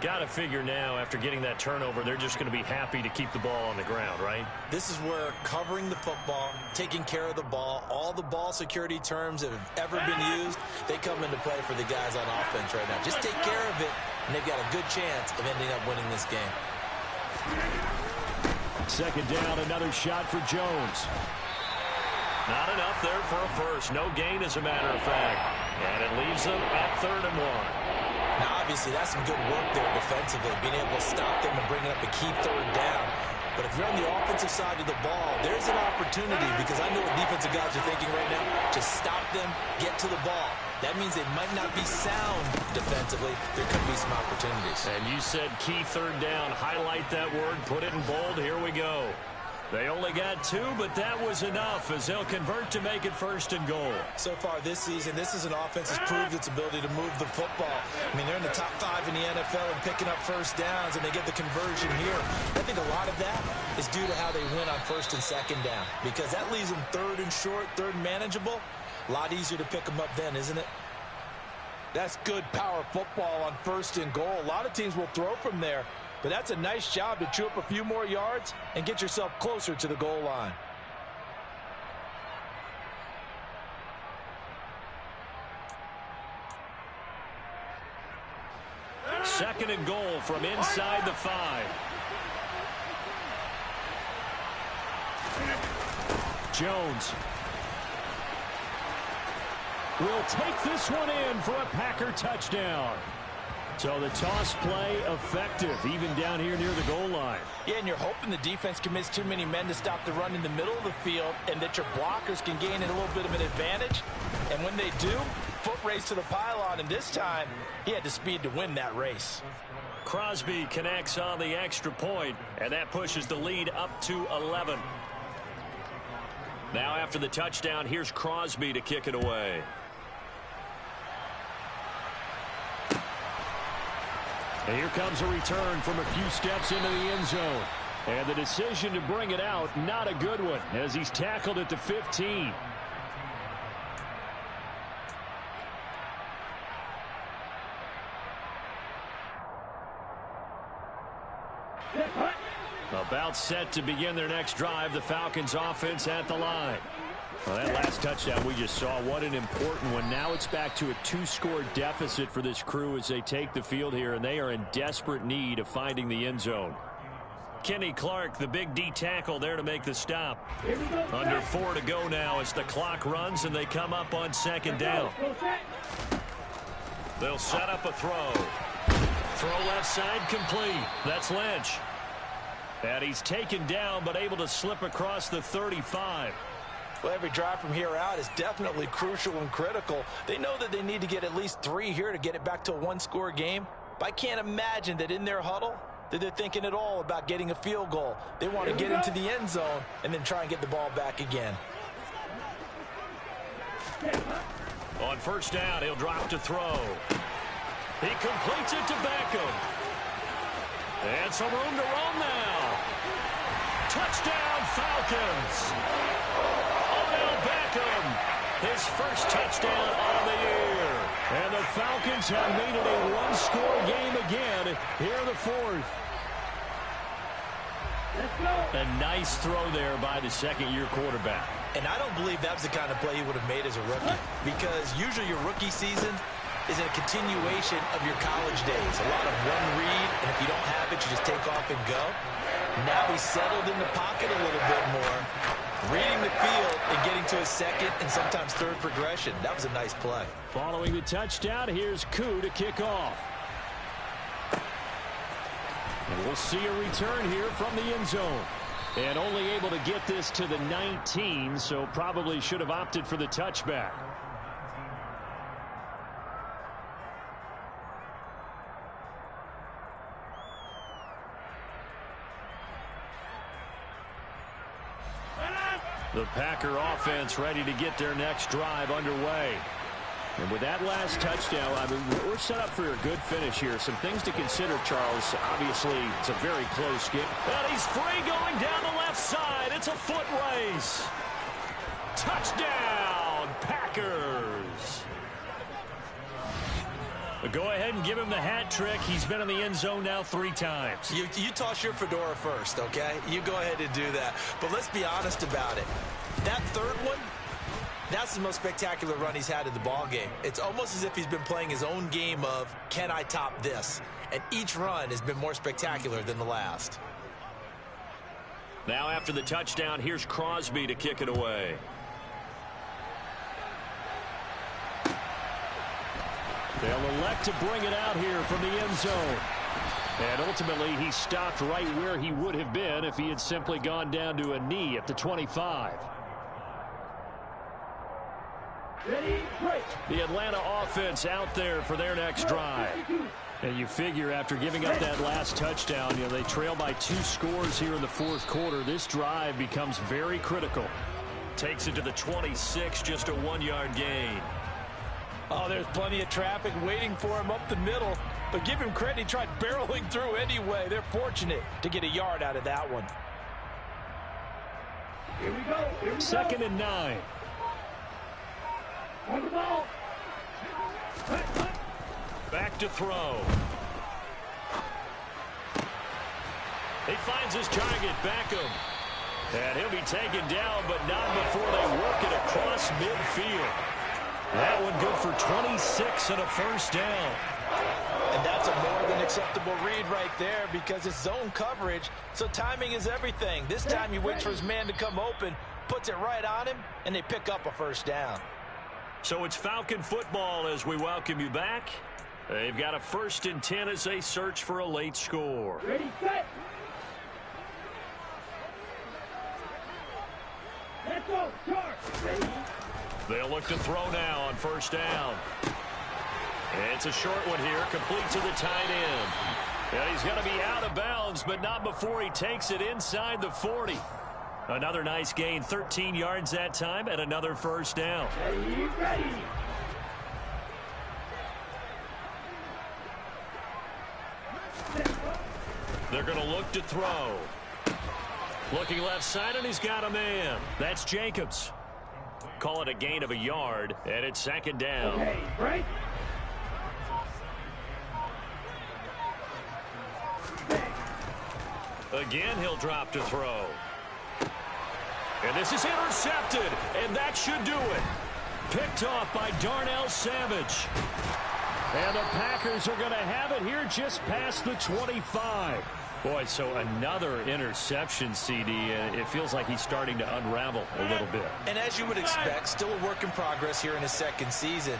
Got to figure now, after getting that turnover, they're just going to be happy to keep the ball on the ground, right? This is where covering the football, taking care of the ball, all the ball security terms that have ever been used, they come into play for the guys on offense right now. Just take care of it, and they've got a good chance of ending up winning this game. 2nd down, another shot for Jones. Not enough there for a first. No gain, as a matter of fact. And it leaves them at 3rd and 1. Now, obviously, that's some good work there defensively, being able to stop them and bring up a key 3rd down. But if you're on the offensive side of the ball, there's an opportunity, because I know what defensive guys are thinking right now. Just stop them, get to the ball. That means they might not be sound defensively. There could be some opportunities. And you said key 3rd down. Highlight that word. Put it in bold. Here we go. They only got 2, but that was enough as they'll convert to make it 1st and goal. So far this season, this is an offense that's proved its ability to move the football. I mean, they're in the top 5 in the NFL and picking up 1st downs, and they get the conversion here. I think a lot of that is due to how they win on 1st and 2nd down, because that leaves them 3rd and short, 3rd and manageable. A lot easier to pick them up then, isn't it? That's good power football on 1st and goal. A lot of teams will throw from there, but that's a nice job to chew up a few more yards and get yourself closer to the goal line. Second and goal from inside the 5. Jones will take this one in for a Packer touchdown. So the toss play effective, even down here near the goal line. Yeah, and you're hoping the defense commits too many men to stop the run in the middle of the field, and that your blockers can gain a little bit of an advantage. And when they do, foot race to the pylon, and this time he had the speed to win that race. Crosby connects on the extra point, and that pushes the lead up to 11. Now after the touchdown, here's Crosby to kick it away. And here comes a return from a few steps into the end zone. And the decision to bring it out, not a good one, as he's tackled at the 15. About set to begin their next drive, the Falcons offense at the line. Well, that last touchdown we just saw, what an important one. Now it's back to a 2-score deficit for this crew as they take the field here, and they are in desperate need of finding the end zone. Kenny Clark, the big D tackle there to make the stop. Under 4 to go now as the clock runs and they come up on second down. They'll set up a throw. Throw left side complete. That's Lynch. And he's taken down but able to slip across the 35. Well, every drive from here out is definitely crucial and critical. They know that they need to get at least 3 here to get it back to a one-score game. But I can't imagine that in their huddle that they're thinking at all about getting a field goal. They want to get into the end zone and then try and get the ball back again. On first down, he'll drop to throw. He completes it to Beckham. And some room to roam now. Touchdown, Falcons. Odell Beckham, his first touchdown on the year. And the Falcons have made it a one-score game again here in the fourth. A nice throw there by the second-year quarterback. And I don't believe that was the kind of play he would have made as a rookie, because usually your rookie season is a continuation of your college days. A lot of one read, and if you don't have it, you just take off and go. Now he's settled in the pocket a little bit more, reading the field and getting to his second and sometimes third progression. That was a nice play. Following the touchdown, here's Koo to kick off. And we'll see a return here from the end zone. And only able to get this to the 19, so probably should have opted for the touchback. The Packer offense ready to get their next drive underway. And with that last touchdown, I mean, we're set up for a good finish here. Some things to consider, Charles. Obviously, it's a very close game. And he's free going down the left side. It's a foot race. Touchdown, Packers. But go ahead and give him the hat trick. He's been in the end zone now 3 times. You toss your fedora first, okay? You go ahead and do that. But let's be honest about it. That third one, that's the most spectacular run he's had in the ball game. It's almost as if he's been playing his own game of, can I top this? And each run has been more spectacular than the last. Now after the touchdown, here's Crosby to kick it away. They'll elect to bring it out here from the end zone. And ultimately, he stopped right where he would have been if he had simply gone down to a knee at the 25. The Atlanta offense out there for their next drive. And you figure after giving up that last touchdown, you know, they trail by 2 scores here in the fourth quarter. This drive becomes very critical. Takes it to the 26, just a 1-yard gain. Oh, there's plenty of traffic waiting for him up the middle. But give him credit, he tried barreling through anyway. They're fortunate to get a yard out of that one. Here we go. Here we Second go. and 9. On the ball. Back to throw. He finds his target, Beckham. And he'll be taken down, but not before they work it across midfield. That one good for 26 and a first down. And that's a more than acceptable read right there because it's zone coverage, so timing is everything. This time he waits for his man to come open, puts it right on him, and they pick up a first down. So it's Falcon football as we welcome you back. They've got a 1st and 10 as they search for a late score. Ready, set. Let's go. Charge. Ready. They'll look to throw now on first down. It's a short one here, complete to the tight end. And he's going to be out of bounds, but not before he takes it inside the 40. Another nice gain, 13 yards that time, and another first down. Ready, ready. They're going to look to throw. Looking left side, and he's got a man. That's Jacobs. Call it a gain of a yard, and it's second down. Okay, break. Again, he'll drop to throw. And this is intercepted, and that should do it. Picked off by Darnell Savage. And the Packers are going to have it here just past the 25. Boy, so another interception, CD. It feels like he's starting to unravel a little bit. And as you would expect, still a work in progress here in his second season.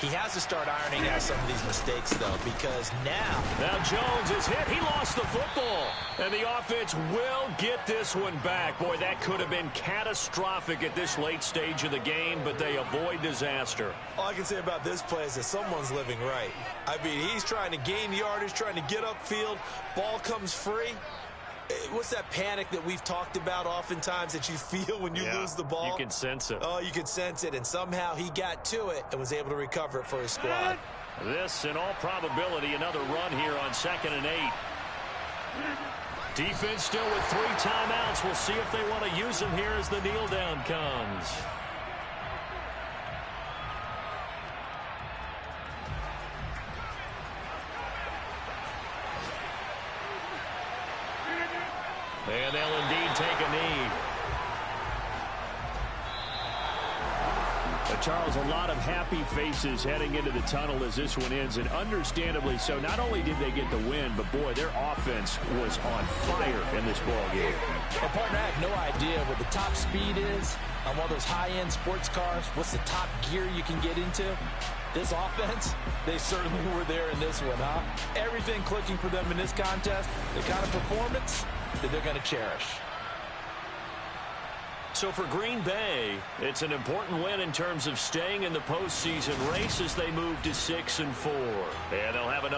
He has to start ironing out some of these mistakes, though, because now Jones is hit. He lost the football. And the offense will get this one back. Boy, that could have been catastrophic at this late stage of the game, but they avoid disaster. All I can say about this play is that someone's living right. I mean, he's trying to gain yardage, trying to get upfield. Ball comes free. What's that panic that we've talked about oftentimes that you feel when you lose the ball? You can sense it. Oh, you can sense it, and somehow he got to it and was able to recover it for his squad. This, in all probability, another run here on 2nd and 8. Defense still with 3 timeouts. We'll see if they want to use them here as the kneel down comes. And they'll indeed take a knee. Charles, a lot of happy faces heading into the tunnel as this one ends, and understandably so. Not only did they get the win, but, boy, their offense was on fire in this ball game. Well, partner, I have no idea what the top speed is on one of those high-end sports cars. What's the top gear you can get into? This offense, they certainly were there in this one, huh? Everything clicking for them in this contest, the kind of performance that they're going to cherish. So for Green Bay, it's an important win in terms of staying in the postseason race as they move to 6-4. And they'll have another